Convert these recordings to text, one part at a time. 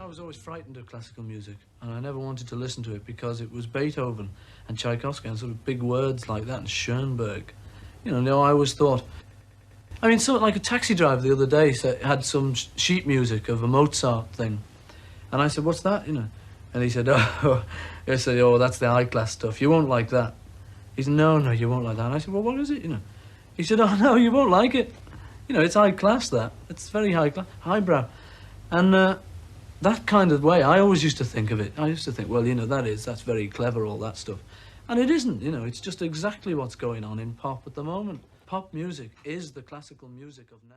I was always frightened of classical music, and I never wanted to listen to it because it was Beethoven and Tchaikovsky and sort of big words like that, and Schoenberg. You know, I always thought... I mean, something like a taxi driver the other day had some sheet music of a Mozart thing. And I said, what's that, you know? And he said, oh, that's the high-class stuff. You won't like that. He said, no, you won't like that. And I said, well, what is it, you know? He said, oh, no, you won't like it. You know, it's high-class, that. It's very high-class, highbrow. And that kind of way, I always used to think of it. I used to think, well, you know, that's very clever, all that stuff. And it isn't, you know, it's just exactly what's going on in pop at the moment. Pop music is the classical music of now.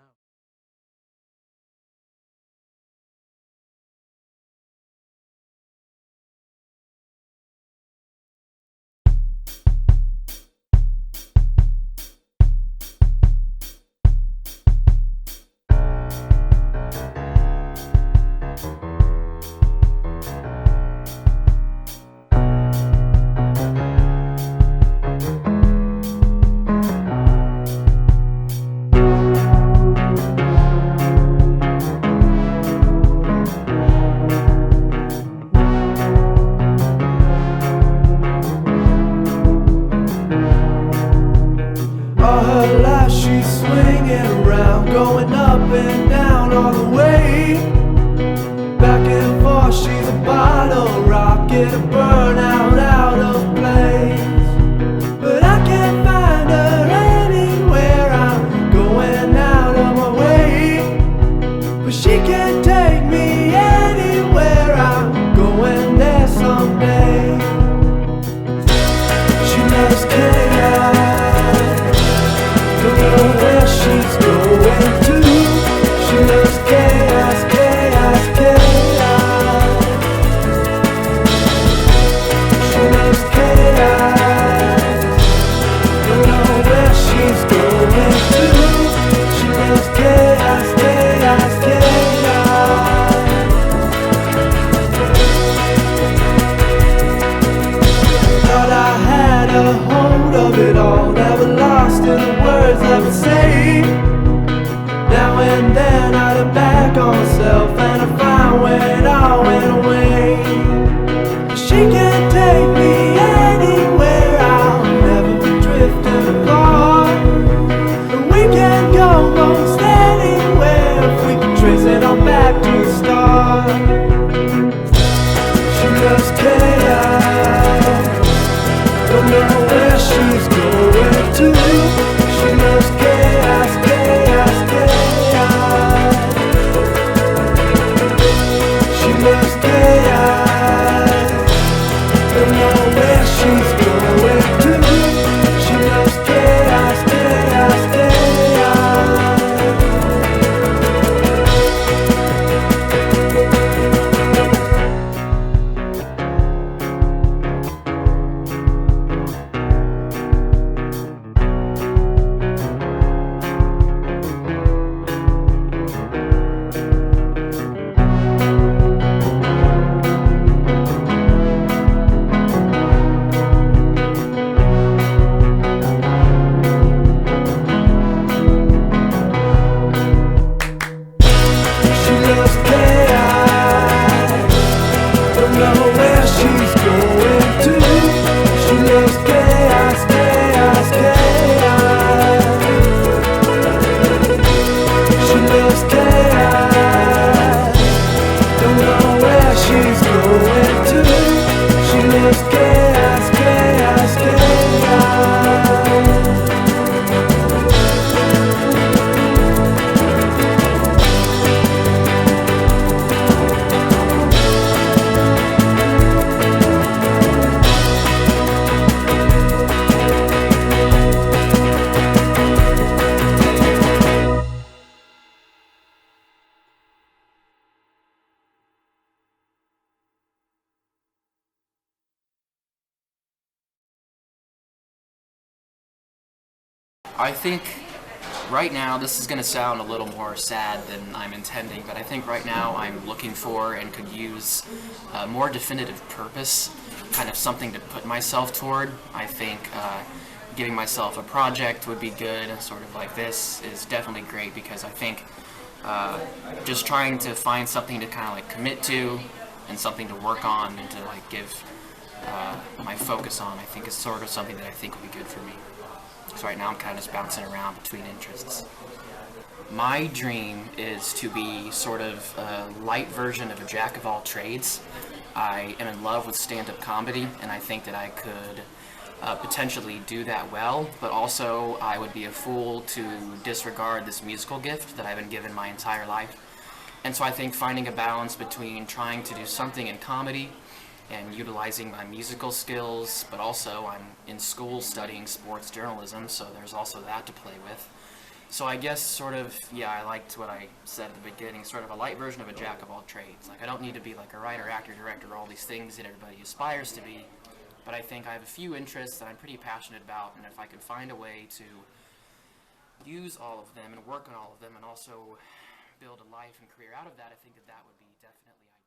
I think right now, this is going to sound a little more sad than I'm intending, but I think right now I'm looking for and could use a more definitive purpose, kind of something to put myself toward. I think giving myself a project would be good, sort of like this is definitely great, because I think just trying to find something to kind of like commit to and something to work on and to like give my focus on, I think is sort of something that I think will be good for me. So right now I'm kind of just bouncing around between interests. My dream is to be sort of a light version of a jack of all trades. I am in love with stand-up comedy, and I think that I could potentially do that well, but also I would be a fool to disregard this musical gift that I've been given my entire life. And so I think finding a balance between trying to do something in comedy and utilizing my musical skills, but also I'm in school studying sports journalism, so there's also that to play with. So I guess sort of, yeah, I liked what I said at the beginning, sort of a light version of a jack of all trades. Like I don't need to be like a writer, actor, director, all these things that everybody aspires to be, but I think I have a few interests that I'm pretty passionate about, and if I could find a way to use all of them and work on all of them and also build a life and career out of that, I think that that would be definitely ideal.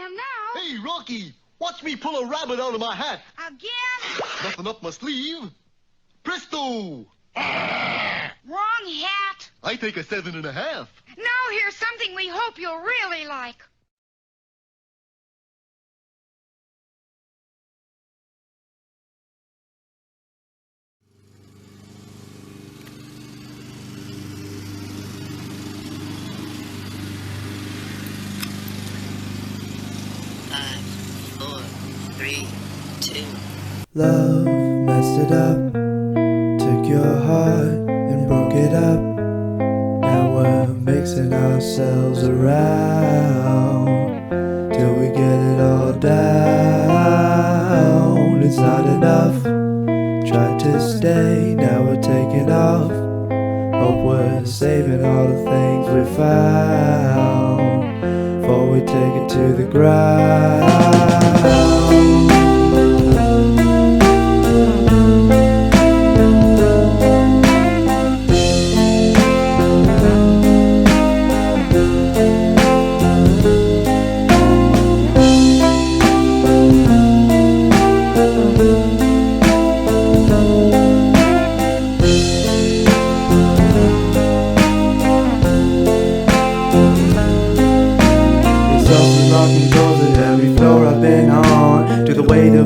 And now... Hey, Rocky, watch me pull a rabbit out of my hat. Again? Nothing up my sleeve. Presto! Wrong hat. I take a 7.5. Now here's something we hope you'll really like. Love messed it up, took your heart and broke it up. Now we're mixing ourselves around till we get it all down. It's not enough, tried to stay, now we're taking off. Hope we're saving all the things we found before we take it to the ground.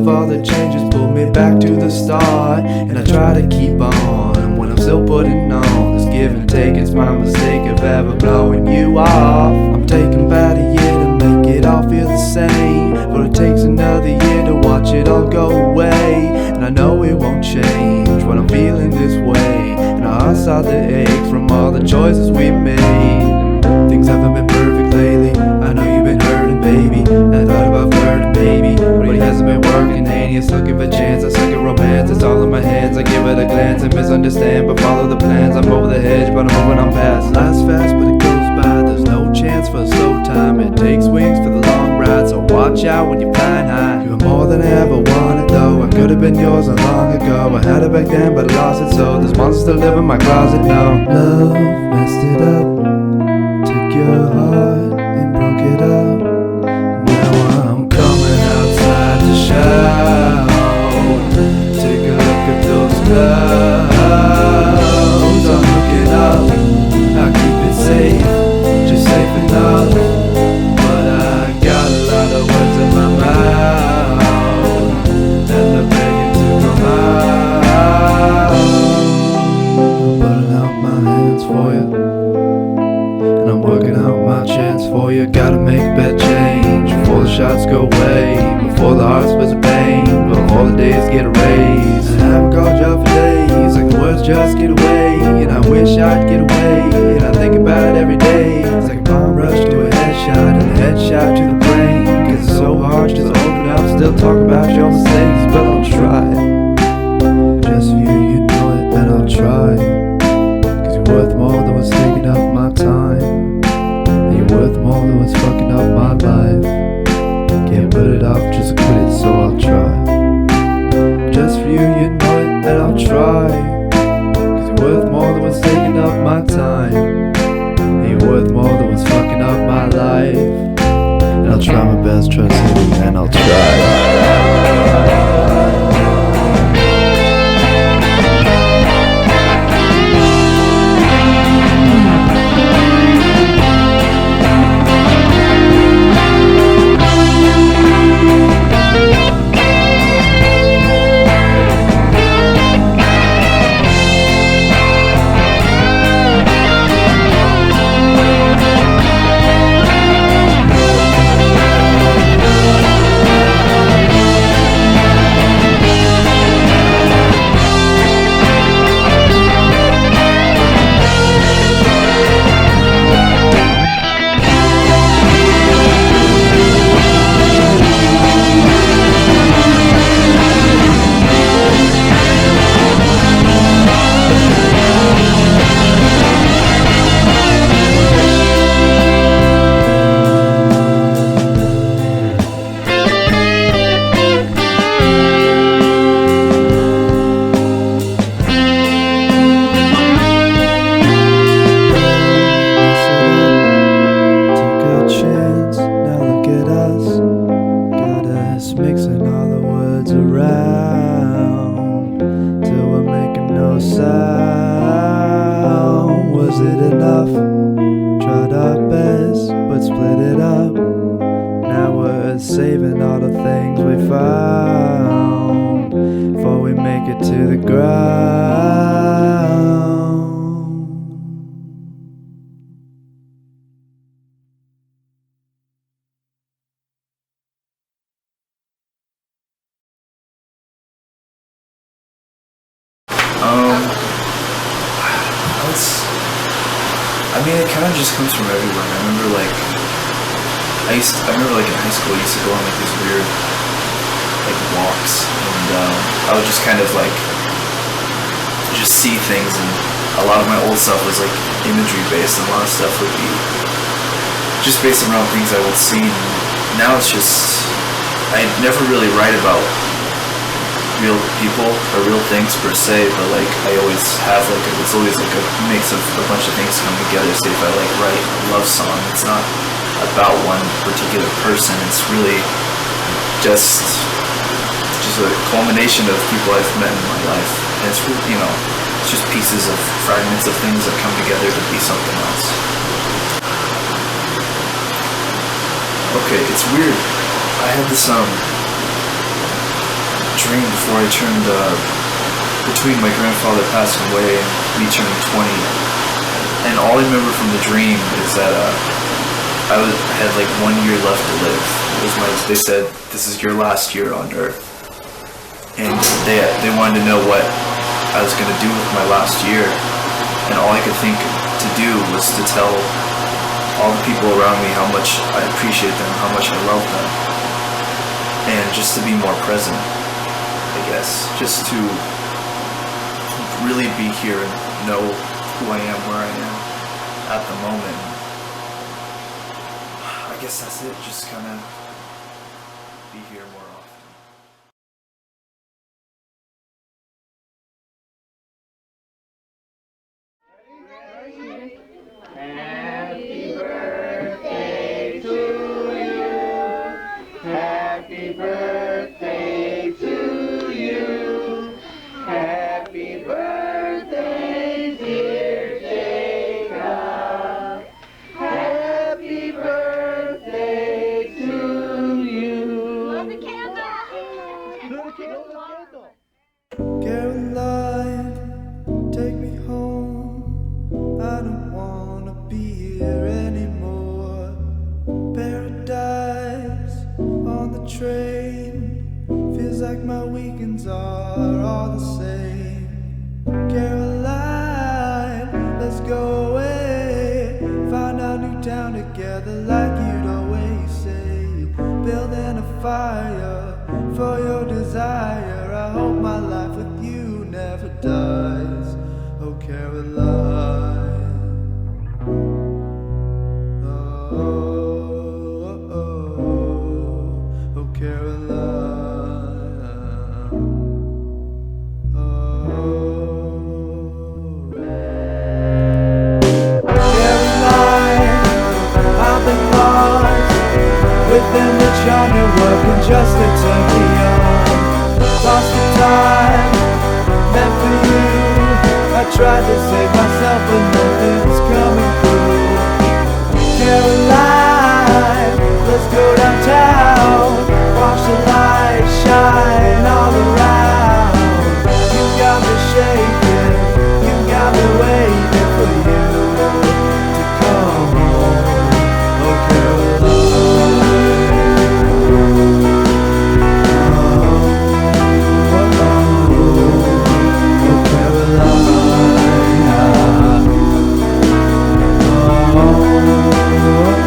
All the changes pull me back to the start, and I try to keep on when I'm still putting on this give and take. It's my mistake of ever blowing you off. I'm taking about a year to make it all feel the same, but it takes another year to watch it all go away. And I know it won't change when I'm feeling this way, and our hearts are the ache from all the choices we made. Things haven't been perfect lately, I know you've been hurting, baby. I thought about flirting, baby, but it hasn't been working. Just looking for chance, I suck at romance. It's all in my hands, I give it a glance and misunderstand, but follow the plans. I'm over the hedge, but I'm moving on past. Life's fast, but it goes by. There's no chance for a slow time. It takes wings for the long ride, so watch out when you're flying high. You were more than I ever wanted, though. I could have been yours long ago. I had it back then, but I lost it, so there's monsters still live in my closet now. Love messed it up, took your heart and broke it up. Now I'm coming outside to shout. Take a look at those clouds. I'm looking up, I'll keep it safe, just safe enough. But I got a lot of words in my mouth, and they're begging to come out. I'm putting out my hands for you, and I'm working out my chance for you. Gotta make bad change before the shots go away, before the heart splits the pain, before the days get erased. And I haven't called you out for days, like the words just get away, and I wish I'd get away, and I think about it every day. It's like a bomb rush to a headshot, and a headshot to the brain, cause it's so hard just to open up, still talk about your mistakes, but I'll try. Just for you, you know it, and I'll try, cause you're worth more than what's taking up my time, and you're worth more than what's fucking up my life. Can't put it off, just quit it, so I'll try. Just for you, you know it, and I'll try, cause you're worth more than what's taking up my time, and you're worth more than what's fucking up my life. And I'll try my best, trust me, and I'll try. things we found before we make it to the ground. I mean, it kind of just comes from everywhere. I remember, like, in high school, I used to go on, like, these weird, like, walks, and, I would just kind of, like, just see things, and a lot of my old stuff was, like, imagery-based, and a lot of stuff would be just based around things I would see, and now it's just, I never really write about real people or real things per se, but like I always have like it's always like a mix of a bunch of things come together. Say if I like write a love song, it's not about one particular person. It's really just a culmination of people I've met in my life, and it's really, you know, it's just pieces of fragments of things that come together to be something else. Okay, it's weird. I had this dream before I turned, between my grandfather passing away and me turning 20, and all I remember from the dream is that I had like 1 year left to live. They said, this is your last year on Earth, and they wanted to know what I was going to do with my last year, and all I could think to do was to tell all the people around me how much I appreciate them, how much I love them, and just to be more present. I guess, just to really be here and know who I am, where I am at the moment. I guess that's it, just kind of be here more often. Happy birthday to you. Happy birthday to you. Happy birthday, dear Jacob. Happy birthday to you. Blow the candle. Caroline, take me home. I don't wanna be here anymore. Paradise on the train. Feels like my weekends are all the same. Caroline, let's go away. Find our new town together like you'd always say. Building a fire for your desire. I hope my life with you never dies. Oh, Caroline. Oh, oh, oh, oh, Caroline. Oh, Caroline, I've been lost within the genre working just to turn me on. Lost the time meant for you. I tried to save myself but nothing's coming through. Caroline, let's go downtown. Watch the light shine all around. You got me shaking, you got me waiting for you to come home. Oh, Caroline. Oh, Caroline. Oh,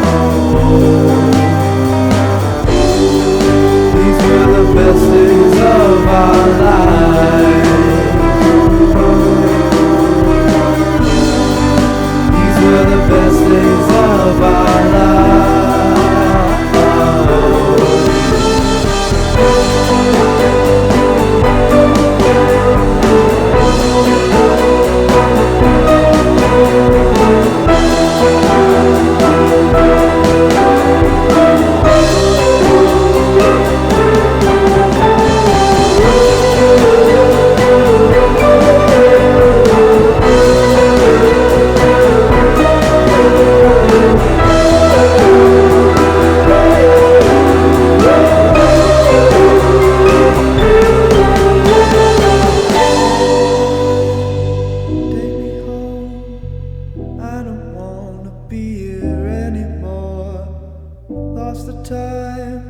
lost the time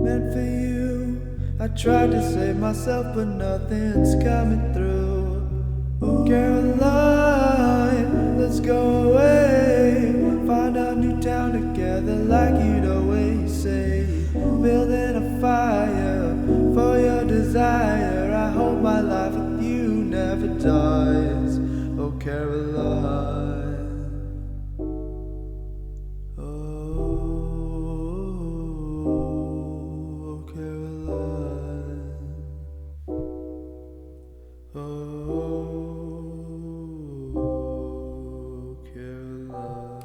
meant for you. I tried to save myself, but nothing's coming through. Caroline, let's go away. Find a new town together like you'd always say. Building a fire for your desire. I hope my life with you never dies. Oh, Caroline. Oh, Caroline. Oh, Caroline.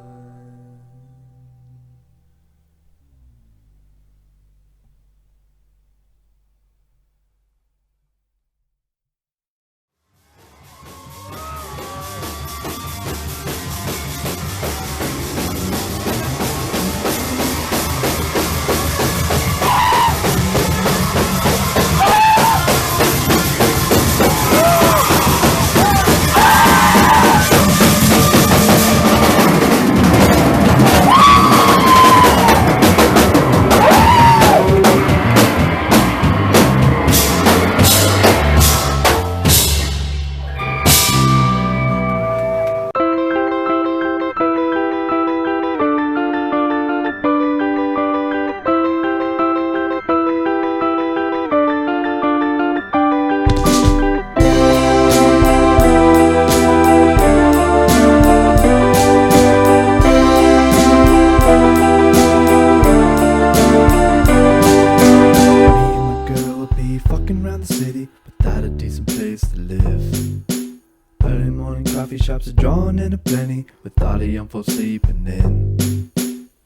Shops are drawn in a plenty, with all the young folks sleeping in.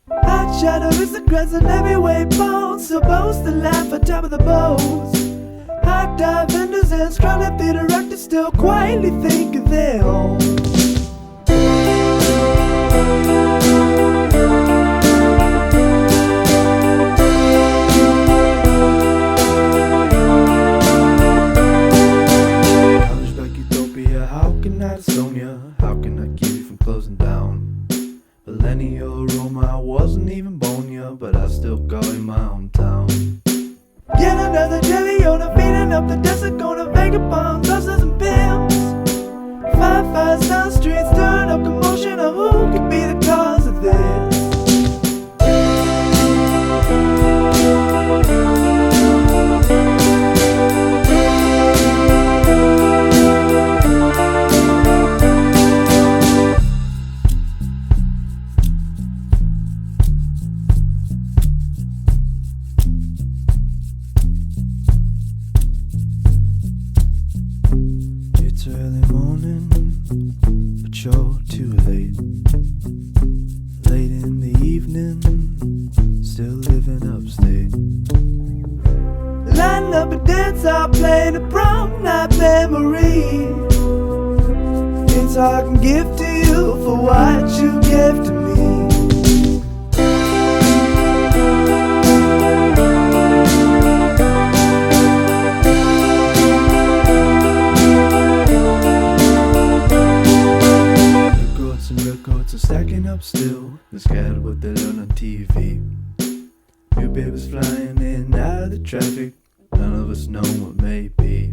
Hot shadow aristocrats on heavyweight bones, supposed to laugh on top of the bows. Hot dive vendors and strong theater actors still quietly think of their home. Bag Utopia, how can I disown ya? How can I keep you from closing down? Millennial Roma, I wasn't even born yet, but I still call it my hometown. Yet another jelly owner feeding up the desert corner, vagabonds, hustlers and pimps. Fireflies down streets, stirring up commotion of who could be the cause of this. It's early morning, but you're too late. Late in the evening, still living upstate. Line up and dance, I'll play the prom night memory. It's all I can give to you for what you gave to me. Records are stacking up still, they're scattered what they learn on TV. New babies flying in and out of the traffic, none of us know what may be.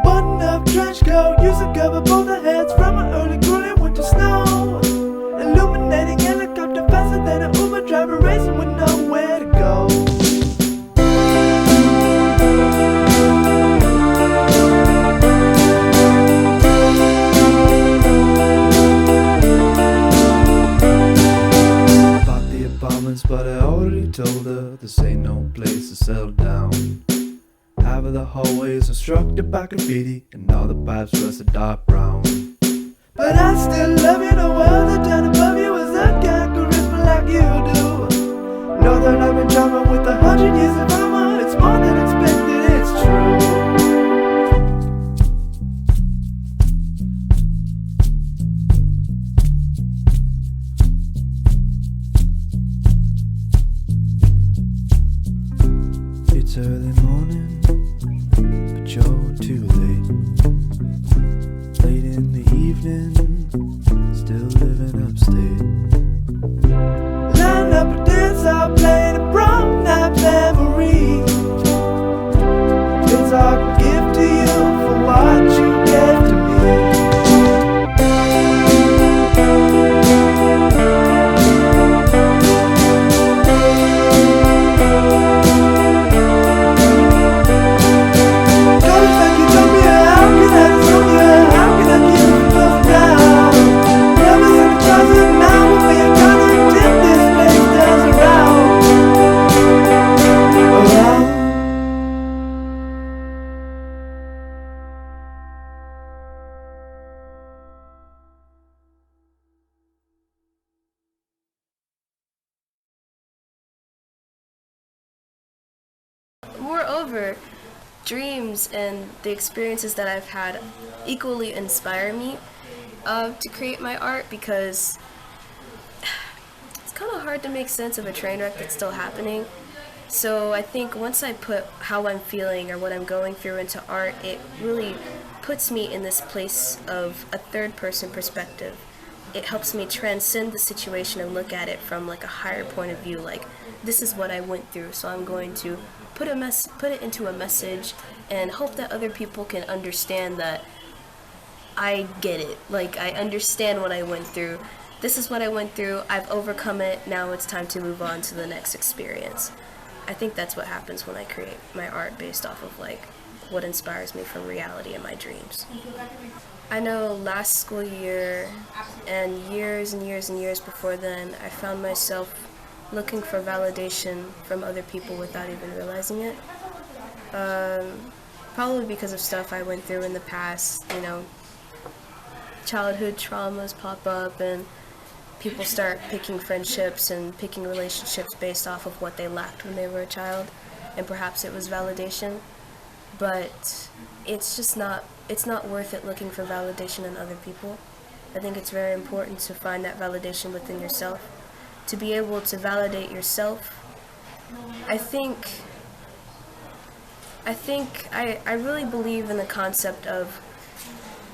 Button up trench coat, use to cover both our heads from an early cooling winter snow. Illuminating helicopter faster than an Uber driver racing with nowhere to go. But I already told her this ain't no place to settle down. Half of the hallways obstructed by graffiti, and all the pipes rusted dark brown. But I still love you, the world that down above you is a kind of charisma like you do. Northern urban drama with 100 years of armor, it's more than expected, it's true. It's early morning, but you're too late. Late in the evening, still living upstate. Line up and dance, I'll moreover, dreams and the experiences that I've had equally inspire me to create my art, because it's kind of hard to make sense of a train wreck that's still happening. So I think once I put how I'm feeling or what I'm going through into art, it really puts me in this place of a third-person perspective. It helps me transcend the situation and look at it from like a higher point of view. Like, this is what I went through, so I'm going to put it into a message and hope that other people can understand that I get it. Like, I understand what I went through. This is what I went through. I've overcome it. Now it's time to move on to the next experience. I think that's what happens when I create my art based off of like what inspires me from reality and my dreams. I know last school year and years and years and years before then, I found myself looking for validation from other people without even realizing it. Probably because of stuff I went through in the past, you know, childhood traumas pop up and people start picking friendships and picking relationships based off of what they lacked when they were a child, and perhaps it was validation, but it's just not worth it looking for validation in other people. I think it's very important to find that validation within yourself. To be able to validate yourself, I really believe in the concept of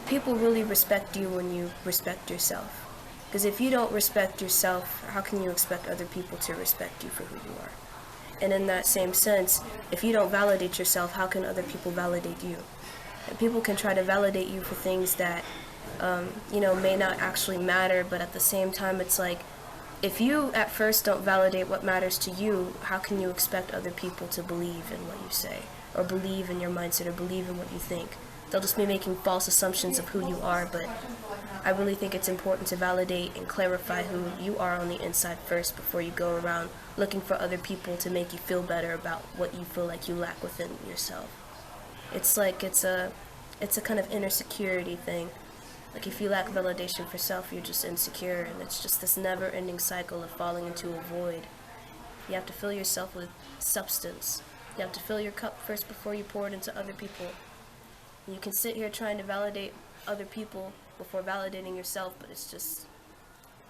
people really respect you when you respect yourself. Because if you don't respect yourself, how can you expect other people to respect you for who you are? And in that same sense, if you don't validate yourself, how can other people validate you? And people can try to validate you for things that, may not actually matter, but at the same time, it's like, if you at first don't validate what matters to you, how can you expect other people to believe in what you say, or believe in your mindset, or believe in what you think? They'll just be making false assumptions of who you are, but I really think it's important to validate and clarify who you are on the inside first before you go around looking for other people to make you feel better about what you feel like you lack within yourself. It's like it's a kind of inner security thing. Like, if you lack validation for self, you're just insecure, and it's just this never-ending cycle of falling into a void. You have to fill yourself with substance. You have to fill your cup first before you pour it into other people. You can sit here trying to validate other people before validating yourself, but it's just,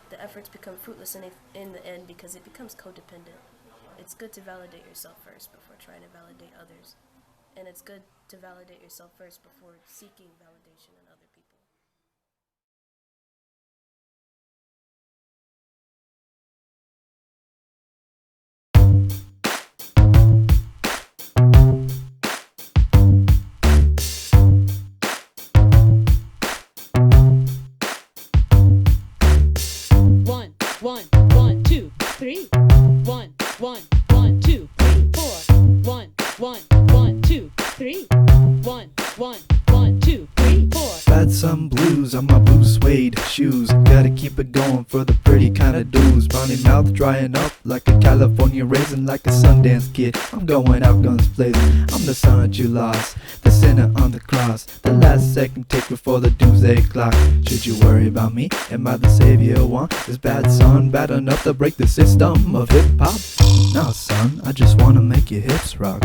the efforts become fruitless in the end because it becomes codependent. It's good to validate yourself first before trying to validate others. And it's good to validate yourself first before seeking validation in other people. One, one, two, three. 1, 1, 1, 2, 3, 4. 1, 1, 1, 2, 3. 1, 1, 1, 2, 3, 4. Bad some blues on my blue suede shoes. Gotta keep it going for the pretty kind of dudes. Funny mouth drying up like a California raisin, like a Sundance kid. I'm going out guns blazing. I'm the son that you lost, the sinner on the cross, the last second tick before the doomsday clock. Should you worry about me? Am I the savior one? Is bad son bad enough to break the system of hip hop? No son, I just wanna make your hips rock.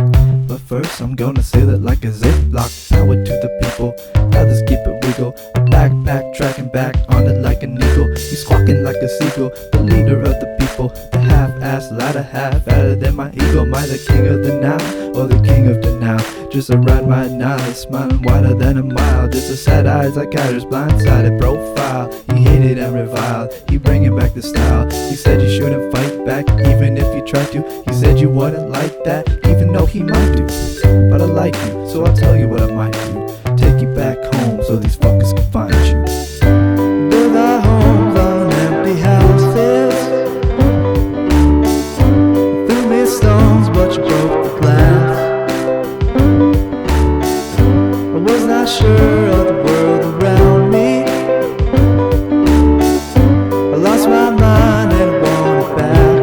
But first I'm gonna seal it like a ziplock. Power to the people, others keep it regal. A backpack tracking back on it like an eagle. You squawking like a seagull, the leader of the people. The half-ass ladder, half fatter than my ego. Am I the king of the now, or the king of the now? Just around my now, smiling wider than a mile. Just a sad eyes like Kyler's blindsided profile. He hated and reviled, he bringing back the style. He said you shouldn't fight back, even if you tried to. He said you wouldn't like that, even though he might do. But I like you, so I'll tell you what I might do. Take you back home so these fuckers can find you. Build our homes on empty houses. Threw me stones, but you broke the glass. I was not sure of the world around me. I lost my mind and want it back.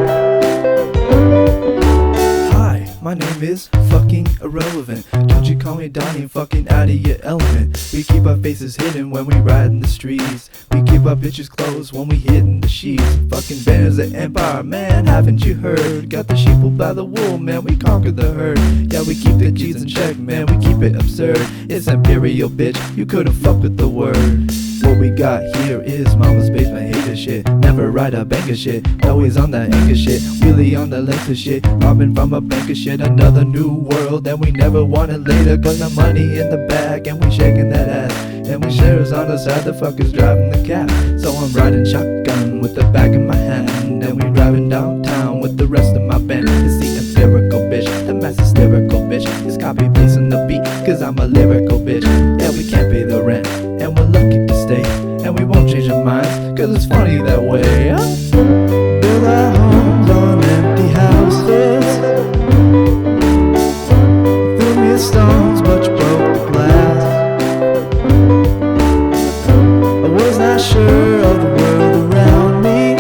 Hi, my name is fucking irrelevant. Don't you call me ain't Donnie fucking out of your element. We keep our faces hidden when we ride in the streets. We keep our bitches closed when we hit in the sheets. Fucking banners of empire, man, haven't you heard? Got the sheep pulled by the wool, man, we conquer the herd. Yeah, we keep the G's in check, man, we keep it absurd. It's imperial, bitch, you couldn't fuck with the word. What we got here is mama's basement hater shit. Never ride a banker shit, always on that anchor shit. Really on the length of shit, robbing from a bank of shit. Another new world that we never wanted later. Got the money in the bag and we shaking that ass. And we shares on the side, the fuckers driving the cab. So I'm riding shotgun with the bag in my hand. And we driving downtown with the rest of my band. It's the empirical bitch, the mass hysterical bitch. It's copy pasting the beat, cause I'm a lyrical bitch. Yeah, we can't pay the rent, and we're lucky to stay. And we won't change our minds, cause it's funny that way. Build our homes on empty houses. Threw me stones, but you broke the glass. I was not sure of the world around me.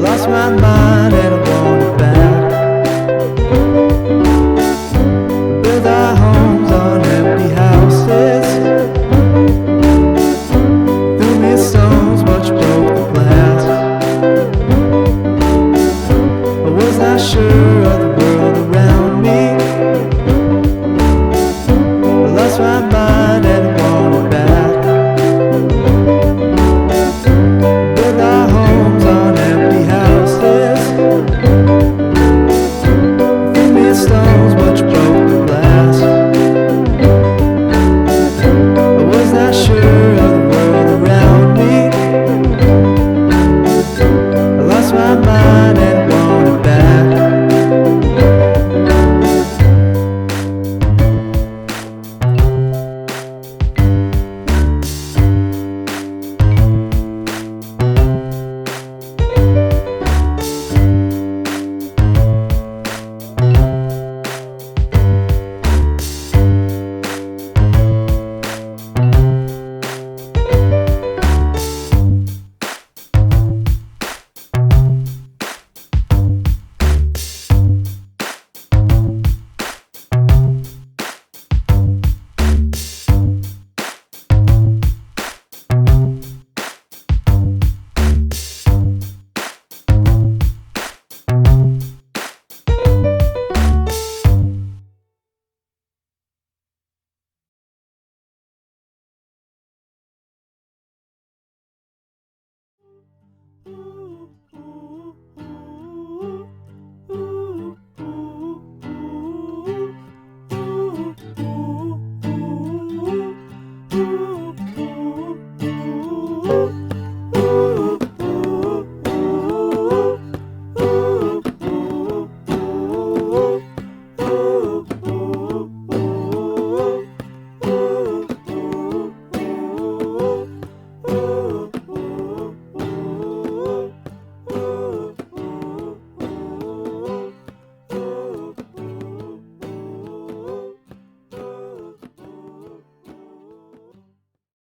Lost my mind.